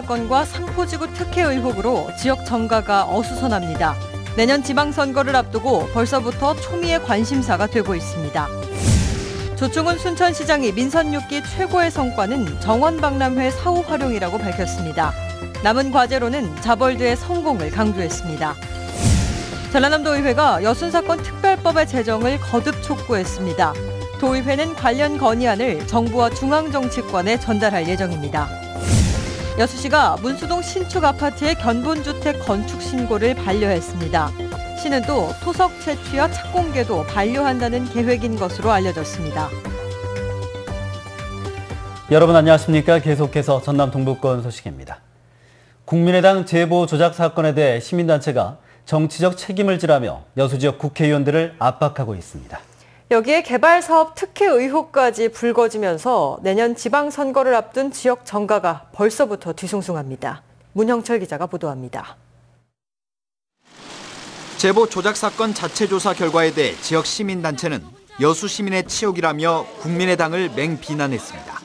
사건과 상포지구 특혜 의혹으로 지역 정가가 어수선합니다. 내년 지방선거를 앞두고 벌써부터 초미의 관심사가 되고 있습니다. 조충훈 순천시장이 민선 6기 최고의 성과는 정원박람회 사후 활용이라고 밝혔습니다. 남은 과제로는 자벌드의 성공을 강조했습니다. 전라남도의회가 여순사건 특별법의 제정을 거듭 촉구했습니다. 도의회는 관련 건의안을 정부와 중앙정치권에 전달할 예정입니다. 여수시가 문수동 신축 아파트의 견본주택 건축 신고를 반려했습니다. 시는 또 토석 채취와 착공계도 반려한다는 계획인 것으로 알려졌습니다. 여러분 안녕하십니까? 계속해서 전남 동부권 소식입니다. 국민의당 제보 조작 사건에 대해 시민단체가 정치적 책임을 지라며 여수 지역 국회의원들을 압박하고 있습니다. 여기에 개발사업 특혜 의혹까지 불거지면서 내년 지방선거를 앞둔 지역 정가가 벌써부터 뒤숭숭합니다. 문형철 기자가 보도합니다. 제보 조작 사건 자체 조사 결과에 대해 지역 시민단체는 여수 시민의 치욕이라며 국민의당을 맹비난했습니다.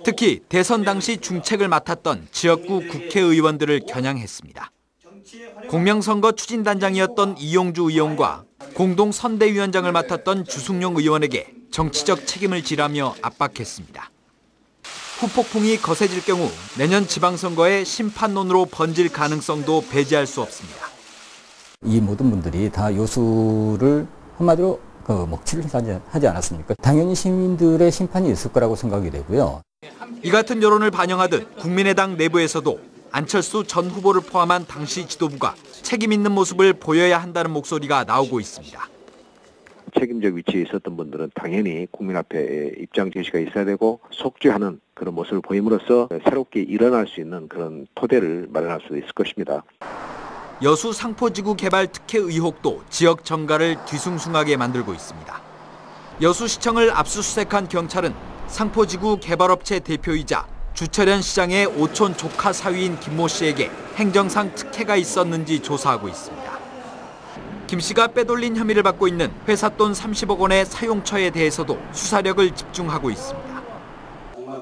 특히 대선 당시 중책을 맡았던 지역구 국회의원들을 겨냥했습니다. 공명선거 추진단장이었던 이용주 의원과 공동선대위원장을 맡았던 주승용 의원에게 정치적 책임을 지라며 압박했습니다. 후폭풍이 거세질 경우 내년 지방선거에 심판론으로 번질 가능성도 배제할 수 없습니다. 이 모든 분들이 다 여수를 한마디로 먹칠을 하지 않았습니까? 당연히 시민들의 심판이 있을 거라고 생각이 되고요. 이 같은 여론을 반영하듯 국민의당 내부에서도 안철수 전 후보를 포함한 당시 지도부가 책임 있는 모습을 보여야 한다는 목소리가 나오고 있습니다. 책임적 위치에 있었던 분들은 당연히 국민 앞에 입장 제시가 있어야 되고 속죄하는 그런 모습을 보임으로써 새롭게 일어날 수 있는 그런 토대를 마련할 수 있을 것입니다. 여수 상포지구 개발 특혜 의혹도 지역 정가를 뒤숭숭하게 만들고 있습니다. 여수시청을 압수수색한 경찰은 상포지구 개발업체 대표이자 주철현 시장의 오촌 조카 사위인 김모 씨에게 행정상 특혜가 있었는지 조사하고 있습니다. 김 씨가 빼돌린 혐의를 받고 있는 회사 돈 30억 원의 사용처에 대해서도 수사력을 집중하고 있습니다.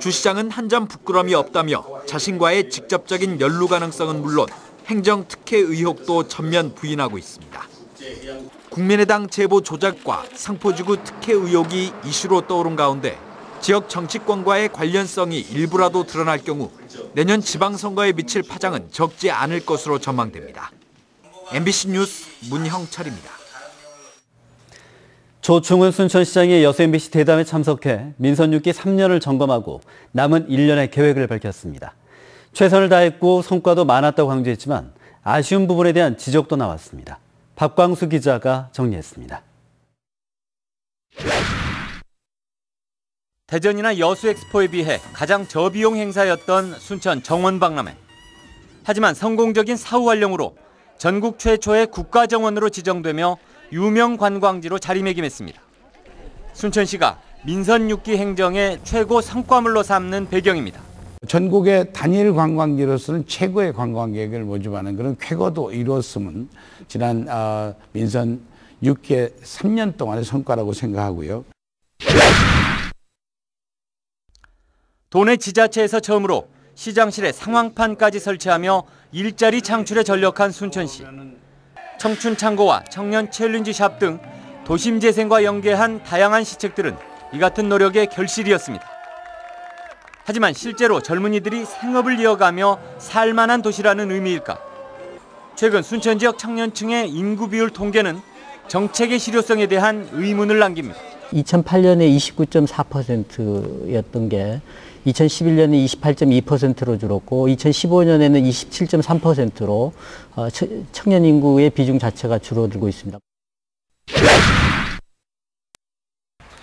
주 시장은 한 점 부끄럼이 없다며 자신과의 직접적인 연루 가능성은 물론 행정 특혜 의혹도 전면 부인하고 있습니다. 국민의당 제보 조작과 상포지구 특혜 의혹이 이슈로 떠오른 가운데 지역 정치권과의 관련성이 일부라도 드러날 경우 내년 지방선거에 미칠 파장은 적지 않을 것으로 전망됩니다. MBC 뉴스 문형철입니다. 조충훈 순천시장이 여수 MBC 대담에 참석해 민선 6기 3년을 점검하고 남은 1년의 계획을 밝혔습니다. 최선을 다했고 성과도 많았다고 강조했지만 아쉬운 부분에 대한 지적도 나왔습니다. 박광수 기자가 정리했습니다. 대전이나 여수 엑스포에 비해 가장 저비용 행사였던 순천 정원박람회. 하지만 성공적인 사후 활용으로 전국 최초의 국가정원으로 지정되며 유명 관광지로 자리매김했습니다. 순천시가 민선 6기 행정의 최고 성과물로 삼는 배경입니다. 전국의 단일 관광지로서는 최고의 관광객을 모집하는 그런 쾌거도 이루었으면 지난 민선 6기의 3년 동안의 성과라고 생각하고요. 도내 지자체에서 처음으로 시장실에 상황판까지 설치하며 일자리 창출에 전력한 순천시. 청춘 창고와 청년 챌린지 샵 등 도심 재생과 연계한 다양한 시책들은 이 같은 노력의 결실이었습니다. 하지만 실제로 젊은이들이 생업을 이어가며 살만한 도시라는 의미일까? 최근 순천 지역 청년층의 인구 비율 통계는 정책의 실효성에 대한 의문을 남깁니다. 2008년에 29.4%였던 게 2011년에 28.2%로 줄었고 2015년에는 27.3%로 청년 인구의 비중 자체가 줄어들고 있습니다.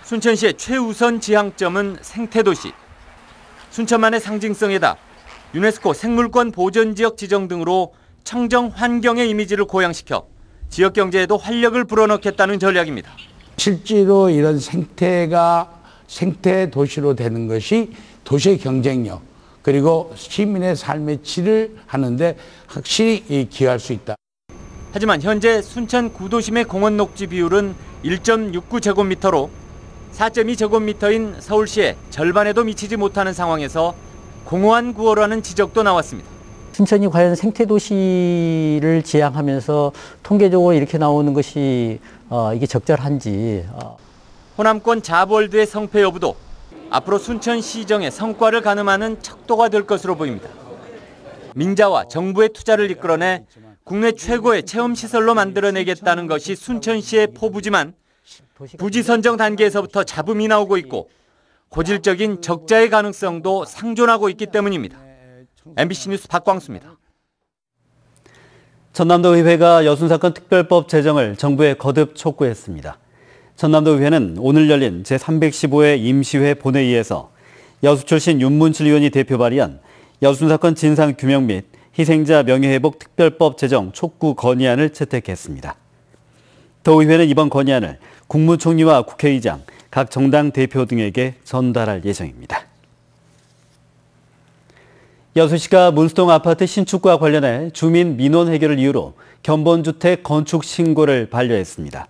순천시의 최우선 지향점은 생태도시. 순천만의 상징성에다 유네스코 생물권 보전지역 지정 등으로 청정 환경의 이미지를 고양시켜 지역 경제에도 활력을 불어넣겠다는 전략입니다. 실제로 이런 생태 도시로 되는 것이 도시의 경쟁력 그리고 시민의 삶의 질을 하는데 확실히 기여할 수 있다. 하지만 현재 순천 구도심의 공원 녹지 비율은 1.69제곱미터로 4.2제곱미터인 서울시의 절반에도 미치지 못하는 상황에서 공허한 구호라는 지적도 나왔습니다. 순천이 과연 생태도시를 지향하면서 통계적으로 이렇게 나오는 것이 이게 적절한지. 호남권 자볼드의 성패 여부도 앞으로 순천시정의 성과를 가늠하는 척도가 될 것으로 보입니다. 민자와 정부의 투자를 이끌어내 국내 최고의 체험시설로 만들어내겠다는 것이 순천시의 포부지만 부지 선정 단계에서부터 잡음이 나오고 있고 고질적인 적자의 가능성도 상존하고 있기 때문입니다. MBC 뉴스 박광수입니다. 전남도의회가 여순사건 특별법 제정을 정부에 거듭 촉구했습니다. 전남도의회는 오늘 열린 제315회 임시회 본회의에서 여수 출신 윤문칠 의원이 대표 발의한 여순사건 진상규명 및 희생자 명예회복 특별법 제정 촉구 건의안을 채택했습니다. 도의회는 이번 건의안을 국무총리와 국회의장, 각 정당 대표 등에게 전달할 예정입니다. 여수시가 문수동 아파트 신축과 관련해 주민 민원 해결을 이유로 견본주택 건축 신고를 반려했습니다.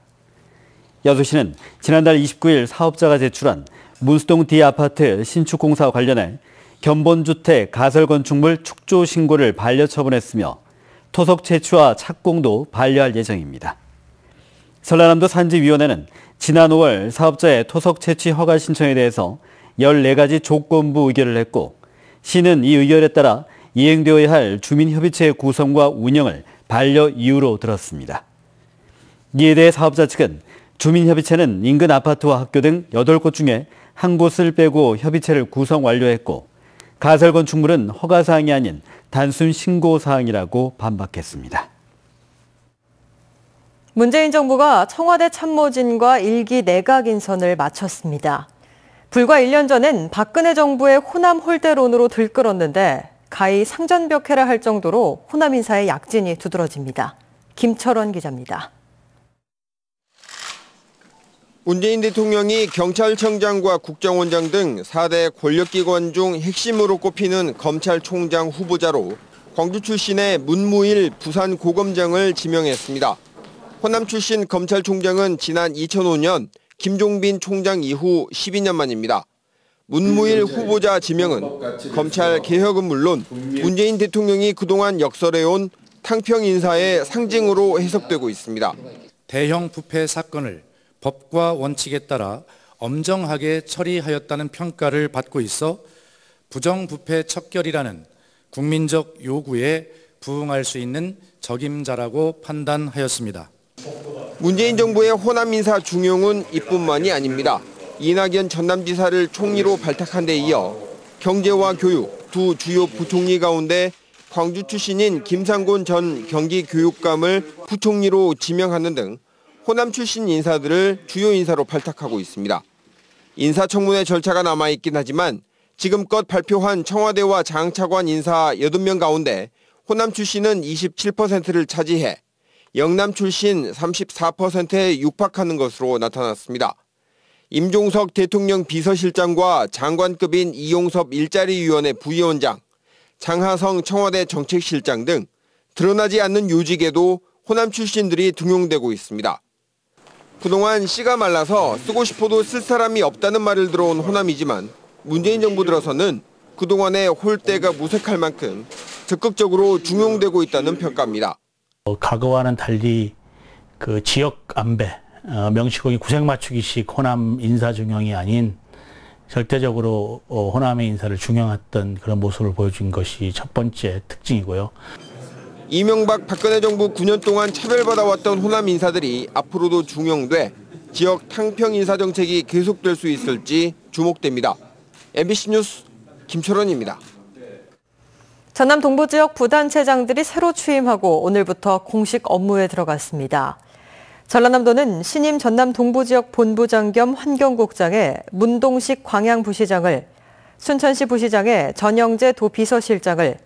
여수시는 지난달 29일 사업자가 제출한 문수동 D 아파트 신축 공사와 관련해 견본주택 가설건축물 축조 신고를 반려 처분했으며 토속 채취와 착공도 반려할 예정입니다. 전라남도 산지위원회는 지난 5월 사업자의 토속 채취 허가 신청에 대해서 14가지 조건부 의결을 했고 시는 이 의결에 따라 이행되어야 할 주민협의체 구성과 운영을 반려 이유로 들었습니다. 이에 대해 사업자 측은 주민협의체는 인근 아파트와 학교 등 8곳 중에 한 곳을 빼고 협의체를 구성 완료했고 가설건축물은 허가사항이 아닌 단순 신고사항이라고 반박했습니다. 문재인 정부가 청와대 참모진과 일기 내각 인선을 마쳤습니다. 불과 1년 전엔 박근혜 정부의 호남 홀대론으로 들끓었는데 가히 상전벽해라 할 정도로 호남 인사의 약진이 두드러집니다. 김철원 기자입니다. 문재인 대통령이 경찰청장과 국정원장 등 4대 권력기관 중 핵심으로 꼽히는 검찰총장 후보자로 광주 출신의 문무일 부산고검장을 지명했습니다. 호남 출신 검찰총장은 지난 2005년 김종빈 총장 이후 12년 만입니다. 문무일 후보자 지명은 검찰 개혁은 물론 문재인 대통령이 그동안 역설해온 탕평 인사의 상징으로 해석되고 있습니다. 대형 부패 사건을 법과 원칙에 따라 엄정하게 처리하였다는 평가를 받고 있어 부정부패 척결이라는 국민적 요구에 부응할 수 있는 적임자라고 판단하였습니다. 문재인 정부의 호남 인사 중용은 이뿐만이 아닙니다. 이낙연 전남지사를 총리로 발탁한 데 이어 경제와 교육 두 주요 부총리 가운데 광주 출신인 김상곤 전 경기교육감을 부총리로 지명하는 등 호남 출신 인사들을 주요 인사로 발탁하고 있습니다. 인사청문회 절차가 남아있긴 하지만 지금껏 발표한 청와대와 장차관 인사 8명 가운데 호남 출신은 27%를 차지해 영남 출신 34%에 육박하는 것으로 나타났습니다. 임종석 대통령 비서실장과 장관급인 이용섭 일자리위원회 부위원장, 장하성 청와대 정책실장 등 드러나지 않는 요직에도 호남 출신들이 등용되고 있습니다. 그동안 씨가 말라서 쓰고 싶어도 쓸 사람이 없다는 말을 들어온 호남이지만 문재인 정부 들어서는 그동안의 홀대가 무색할 만큼 적극적으로 중용되고 있다는 평가입니다. 과거와는 달리 그 지역 안배, 명시공히 구색 맞추기식 호남 인사 중용이 아닌 절대적으로 호남의 인사를 중용했던 그런 모습을 보여준 것이 첫 번째 특징이고요. 이명박 박근혜 정부 9년 동안 차별받아왔던 호남 인사들이 앞으로도 중용돼 지역 탕평 인사 정책이 계속될 수 있을지 주목됩니다. MBC 뉴스 김철원입니다. 전남 동부 지역 부단체장들이 새로 취임하고 오늘부터 공식 업무에 들어갔습니다. 전라남도는 신임 전남 동부 지역 본부장 겸 환경국장에 문동식 광양부시장을, 순천시 부시장에 전영재 도비서실장을,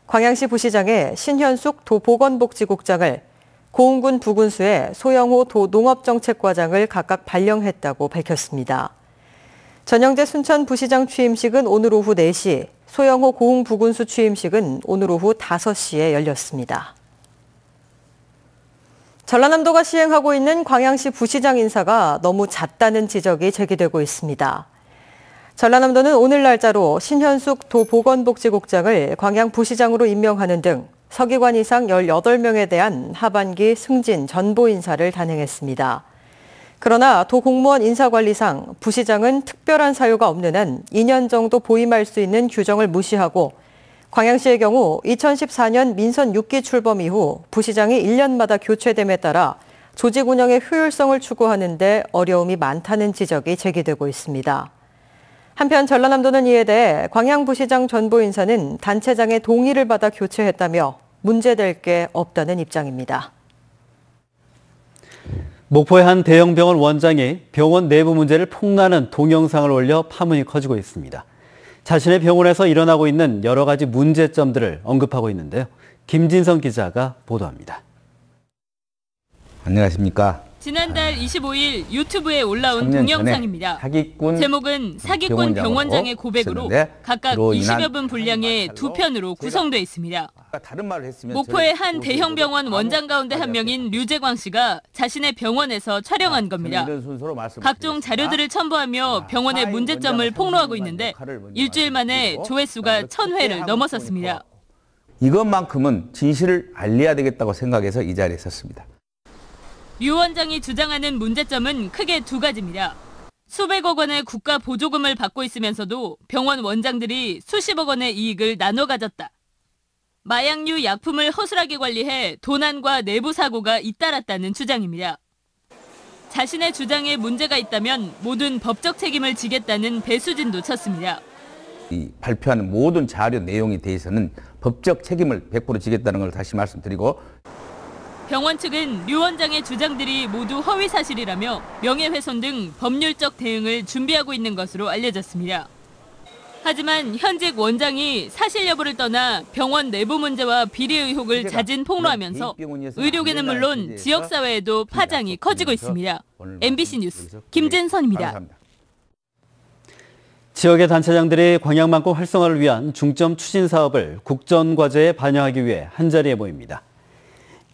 광양시 부시장에 신현숙 도보건복지국장을, 고흥군 부군수에 소영호 도농업정책과장을 각각 발령했다고 밝혔습니다. 전영재 순천 부시장 취임식은 오늘 오후 4시, 소영호 고흥 부군수 취임식은 오늘 오후 5시에 열렸습니다. 전라남도가 시행하고 있는 광양시 부시장 인사가 너무 잦다는 지적이 제기되고 있습니다. 전라남도는 오늘 날짜로 신현숙 도보건복지국장을 광양 부시장으로 임명하는 등 서기관 이상 18명에 대한 하반기 승진 전보 인사를 단행했습니다. 그러나 도 공무원 인사관리상 부시장은 특별한 사유가 없는 한 2년 정도 보임할 수 있는 규정을 무시하고 광양시의 경우 2014년 민선 6기 출범 이후 부시장이 1년마다 교체됨에 따라 조직 운영의 효율성을 추구하는 데 어려움이 많다는 지적이 제기되고 있습니다. 한편 전라남도는 이에 대해 광양부시장 전보 인사는 단체장의 동의를 받아 교체했다며 문제될 게 없다는 입장입니다. 목포의 한 대형 병원 원장이 병원 내부 문제를 폭로하는 동영상을 올려 파문이 커지고 있습니다. 자신의 병원에서 일어나고 있는 여러 가지 문제점들을 언급하고 있는데요. 김진성 기자가 보도합니다. 안녕하십니까. 지난달 25일 유튜브에 올라온 동영상입니다. 제목은 사기꾼 병원장의 고백으로 각각 20여 분 분량의 두 편으로 구성되어 있습니다. 목포의 한 대형 병원 원장 가운데 한 명인 류재광 씨가 자신의 병원에서 촬영한 겁니다. 각종 자료들을 첨부하며 병원의 문제점을 폭로하고 있는데 일주일 만에 조회수가 1000회를 넘어섰습니다. 이것만큼은 진실을 알려야 되겠다고 생각해서 이 자리에 섰습니다. 류 원장이 주장하는 문제점은 크게 두 가지입니다. 수백억 원의 국가 보조금을 받고 있으면서도 병원 원장들이 수십억 원의 이익을 나눠 가졌다. 마약류 약품을 허술하게 관리해 도난과 내부 사고가 잇따랐다는 주장입니다. 자신의 주장에 문제가 있다면 모든 법적 책임을 지겠다는 배수진도 쳤습니다. 이 발표하는 모든 자료 내용에 대해서는 법적 책임을 100% 지겠다는 걸 다시 말씀드리고, 병원 측은 류 원장의 주장들이 모두 허위 사실이라며 명예훼손 등 법률적 대응을 준비하고 있는 것으로 알려졌습니다. 하지만 현직 원장이 사실 여부를 떠나 병원 내부 문제와 비리 의혹을 자진 폭로하면서 의료계는 물론 지역사회에도 파장이 커지고 있습니다. MBC 뉴스 김진선입니다. 지역의 단체장들이 광양만큼 활성화를 위한 중점 추진 사업을 국정과제에 반영하기 위해 한자리에 모입니다.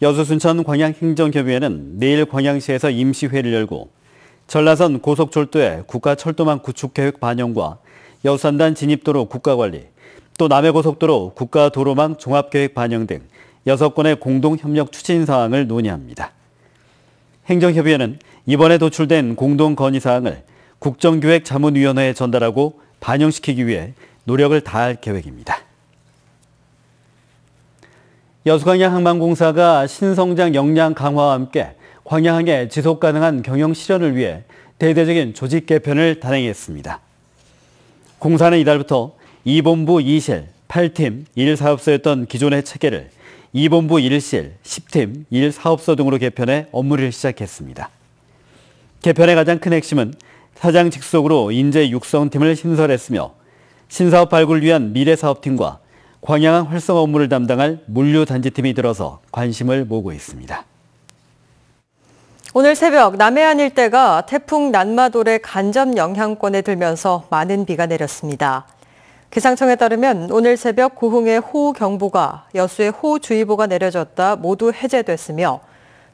여수 순천 광양행정협의회는 내일 광양시에서 임시회를 열고 전라선 고속철도의 국가철도망 구축계획 반영과 여수산단 진입도로 국가관리, 또 남해고속도로 국가도로망 종합계획 반영 등 6건의 공동협력 추진 사항을 논의합니다. 행정협의회는 이번에 도출된 공동건의사항을 국정기획자문위원회에 전달하고 반영시키기 위해 노력을 다할 계획입니다. 여수광양항만공사가 신성장 역량 강화와 함께 광양항의 지속가능한 경영 실현을 위해 대대적인 조직 개편을 단행했습니다. 공사는 이달부터 2본부 2실, 8팀 1사업소였던 기존의 체계를 2본부 1실, 10팀 1사업소 등으로 개편해 업무를 시작했습니다. 개편의 가장 큰 핵심은 사장 직속으로 인재 육성팀을 신설했으며 신사업 발굴을 위한 미래사업팀과 광양항 활성화 업무를 담당할 물류단지팀이 들어서 관심을 모으고 있습니다. 오늘 새벽 남해안 일대가 태풍 난마돌의 간접 영향권에 들면서 많은 비가 내렸습니다. 기상청에 따르면 오늘 새벽 고흥에 호우경보가, 여수에 호우주의보가 내려졌다 모두 해제됐으며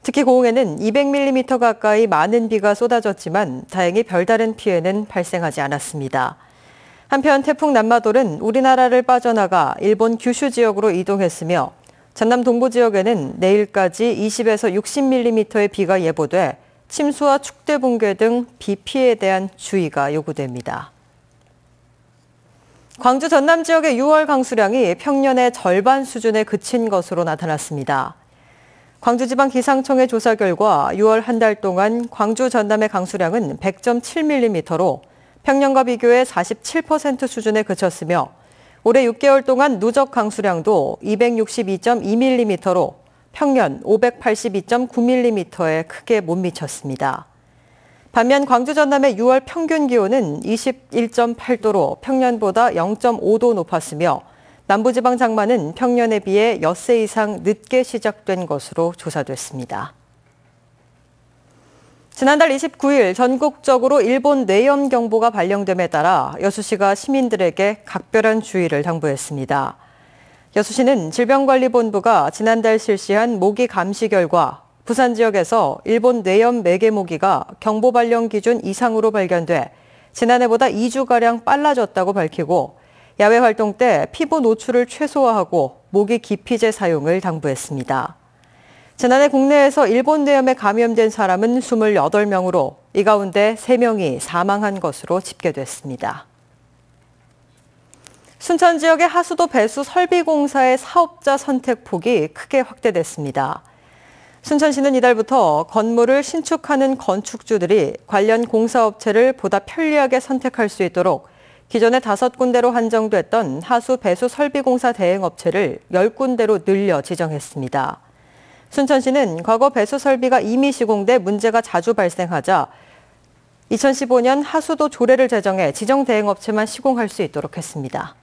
특히 고흥에는 200mm 가까이 많은 비가 쏟아졌지만 다행히 별다른 피해는 발생하지 않았습니다. 한편 태풍 난마돌은 우리나라를 빠져나가 일본 규슈 지역으로 이동했으며 전남 동부 지역에는 내일까지 20에서 60mm의 비가 예보돼 침수와 축대 붕괴 등 비 피해에 대한 주의가 요구됩니다. 광주 전남 지역의 6월 강수량이 평년의 절반 수준에 그친 것으로 나타났습니다. 광주지방기상청의 조사 결과 6월 한 달 동안 광주 전남의 강수량은 100.7mm로 평년과 비교해 47% 수준에 그쳤으며 올해 6개월 동안 누적 강수량도 262.2mm로 평년 582.9mm에 크게 못 미쳤습니다. 반면 광주 전남의 6월 평균 기온은 21.8도로 평년보다 0.5도 높았으며 남부지방 장마는 평년에 비해 엿새 이상 늦게 시작된 것으로 조사됐습니다. 지난달 29일 전국적으로 일본 뇌염경보가 발령됨에 따라 여수시가 시민들에게 각별한 주의를 당부했습니다. 여수시는 질병관리본부가 지난달 실시한 모기 감시 결과 부산 지역에서 일본 뇌염 매개 모기가 경보 발령 기준 이상으로 발견돼 지난해보다 2주가량 빨라졌다고 밝히고 야외 활동 때 피부 노출을 최소화하고 모기 기피제 사용을 당부했습니다. 지난해 국내에서 일본 뇌염에 감염된 사람은 28명으로 이 가운데 3명이 사망한 것으로 집계됐습니다. 순천 지역의 하수도 배수 설비공사의 사업자 선택폭이 크게 확대됐습니다. 순천시는 이달부터 건물을 신축하는 건축주들이 관련 공사업체를 보다 편리하게 선택할 수 있도록 기존에 5군데로 한정됐던 하수 배수 설비공사 대행업체를 10군데로 늘려 지정했습니다. 순천시는 과거 배수 설비가 이미 시공돼 문제가 자주 발생하자 2015년 하수도 조례를 제정해 지정 대행업체만 시공할 수 있도록 했습니다.